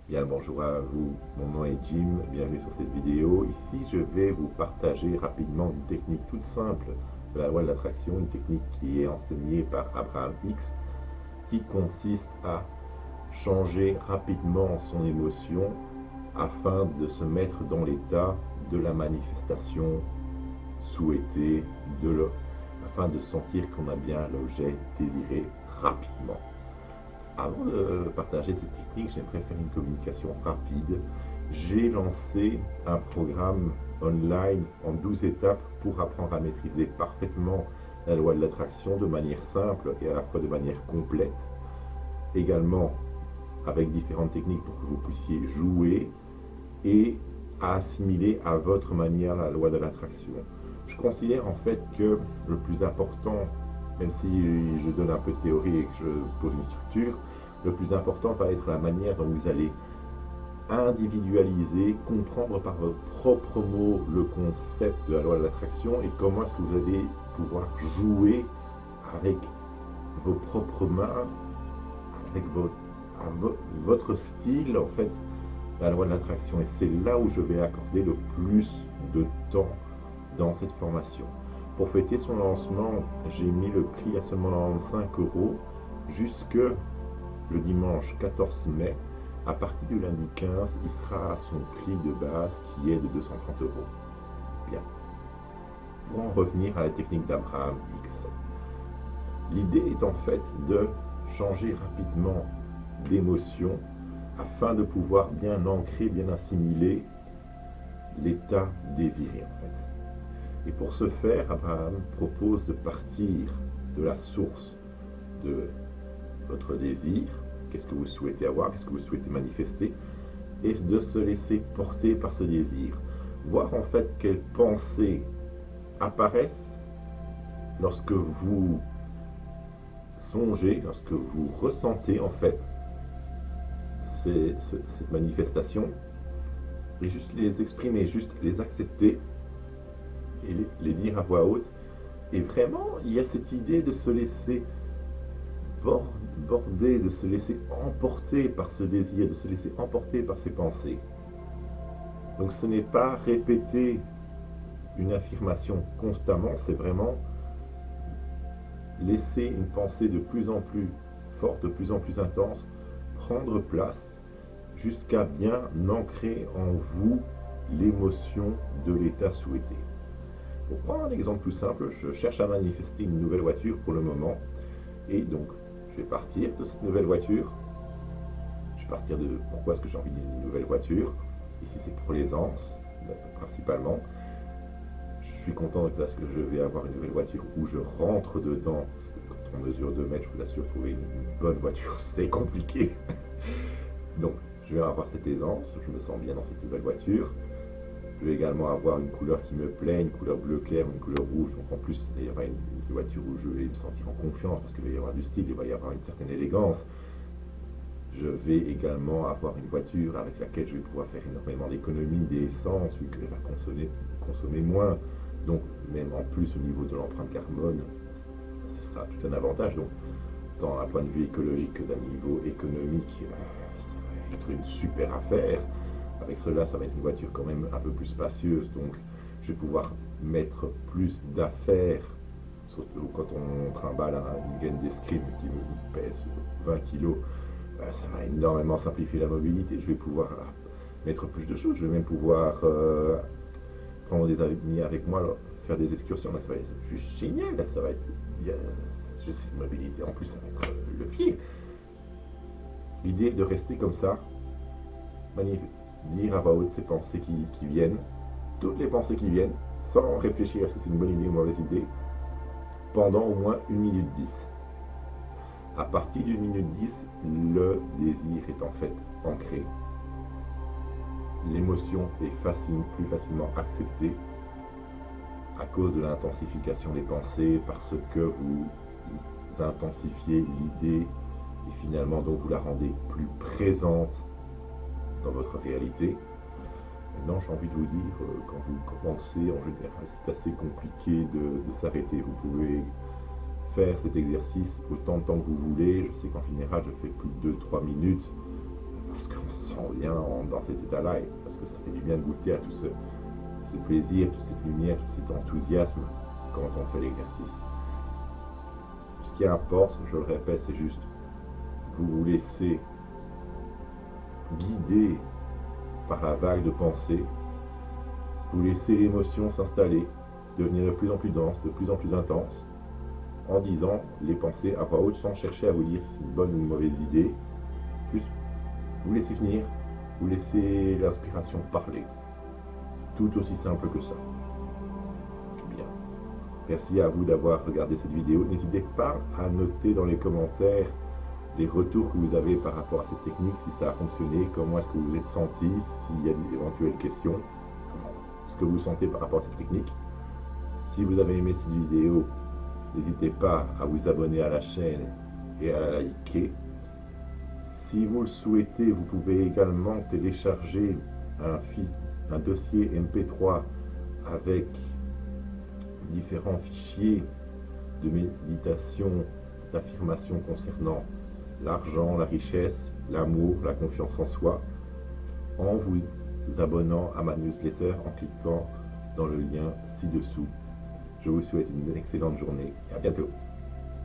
Bien, bonjour à vous, mon nom est Jim, bienvenue sur cette vidéo. Ici, je vais vous partager rapidement une technique toute simple de la loi de l'attraction, une technique qui est enseignée par Abraham Hicks, qui consiste à changer rapidement son émotion afin de se mettre dans l'état de la manifestation souhaitée, afin de sentir qu'on a bien l'objet désiré rapidement. Avant de partager cette technique, j'aimerais faire une communication rapide. J'ai lancé un programme online en 12 étapes pour apprendre à maîtriser parfaitement la loi de l'attraction de manière simple et à la fois de manière complète. Également avec différentes techniques pour que vous puissiez jouer et assimiler à votre manière la loi de l'attraction. Je considère en fait que le plus important, même si je donne un peu de théorie et que je pose une structure, le plus important va être la manière dont vous allez individualiser, comprendre par vos propres mots le concept de la loi de l'attraction et comment est-ce que vous allez pouvoir jouer avec vos propres mains, avec votre style, en fait, la loi de l'attraction. Et c'est là où je vais accorder le plus de temps dans cette formation. Pour fêter son lancement, j'ai mis le prix à seulement 95 € jusque le dimanche 14 mai. À partir du lundi 15, il sera à son prix de base qui est de 230 €. Bien. Pour en revenir à la technique d'Abraham Hicks, l'idée est en fait de changer rapidement d'émotion afin de pouvoir bien ancrer, bien assimiler l'état désiré en fait. Et pour ce faire, Abraham propose de partir de la source de votre désir, qu'est-ce que vous souhaitez avoir, qu'est-ce que vous souhaitez manifester, et de se laisser porter par ce désir. Voir en fait quelles pensées apparaissent lorsque vous songez, lorsque vous ressentez en fait cette manifestation, et juste les exprimer, juste les accepter et les dire à voix haute. Et vraiment, il y a cette idée de se laisser border, de se laisser emporter par ce désir, de se laisser emporter par ces pensées. Donc ce n'est pas répéter une affirmation constamment, c'est vraiment laisser une pensée de plus en plus forte, de plus en plus intense, prendre place jusqu'à bien ancrer en vous l'émotion de l'état souhaité. Pour prendre un exemple tout simple, je cherche à manifester une nouvelle voiture pour le moment, et donc je vais partir de cette nouvelle voiture. Je vais partir de pourquoi est-ce que j'ai envie d'une nouvelle voiture. Ici c'est pour l'aisance, principalement. Je suis content parce que je vais avoir une nouvelle voiture où je rentre dedans, parce que quand on mesure 2 mètres, je vous assure, trouver une bonne voiture, c'est compliqué. Donc je vais avoir cette aisance, je me sens bien dans cette nouvelle voiture. Je vais également avoir une couleur qui me plaît, une couleur bleu clair, une couleur rouge. Donc en plus, il y aura une voiture où je vais me sentir en confiance parce qu'il va y avoir du style, il va y avoir une certaine élégance. Je vais également avoir une voiture avec laquelle je vais pouvoir faire énormément d'économies d'essence, vu qu'elle va consommer moins. Donc même en plus au niveau de l'empreinte carbone, ce sera tout un avantage. Donc tant d'un point de vue écologique que d'un niveau économique, ça va être une super affaire. Avec cela, ça va être une voiture quand même un peu plus spacieuse, donc je vais pouvoir mettre plus d'affaires, surtout quand on trimballe une gaine d'escrime qui pèse 20 kg, ça va énormément simplifier la mobilité. Je vais pouvoir mettre plus de choses, je vais même pouvoir prendre des amis avec moi, faire des excursions, là, ça va être juste génial, là, ça va être juste une mobilité, en plus ça va être le pied. L'idée de rester comme ça, dire à voix haute ces pensées qui viennent, toutes les pensées qui viennent, sans réfléchir à ce que c'est une bonne idée ou une mauvaise idée, pendant au moins 1 minute 10. À partir d'une minute 10, le désir est en fait ancré. L'émotion est plus facilement acceptée à cause de l'intensification des pensées, parce que vous intensifiez l'idée et finalement donc vous la rendez plus présente dans votre réalité. Maintenant, j'ai envie de vous dire, quand vous commencez, en général, c'est assez compliqué de s'arrêter. Vous pouvez faire cet exercice autant de temps que vous voulez. Je sais qu'en général, je fais plus de 2-3 minutes parce qu'on se sent on vient dans cet état-là, parce que ça fait du bien de goûter à tout ce plaisir, toute cette lumière, tout cet enthousiasme quand on fait l'exercice. Ce qui importe, je le répète, c'est juste vous laissez guider par la vague de pensée, vous laissez l'émotion s'installer, devenir de plus en plus dense, de plus en plus intense, en disant les pensées à voix haute sans chercher à vous dire si c'est une bonne ou une mauvaise idée. Juste vous laissez venir, vous laissez l'inspiration parler. Tout aussi simple que ça. Bien. Merci à vous d'avoir regardé cette vidéo. N'hésitez pas à noter dans les commentaires les retours que vous avez par rapport à cette technique, si ça a fonctionné, comment est-ce que vous vous êtes senti, s'il y a d'éventuelles questions, ce que vous sentez par rapport à cette technique. Si vous avez aimé cette vidéo, n'hésitez pas à vous abonner à la chaîne et à la liker. Si vous le souhaitez, vous pouvez également télécharger un dossier MP3 avec différents fichiers de méditation, d'affirmation concernant l'argent, la richesse, l'amour, la confiance en soi, en vous abonnant à ma newsletter en cliquant dans le lien ci-dessous. Je vous souhaite une excellente journée et à bientôt.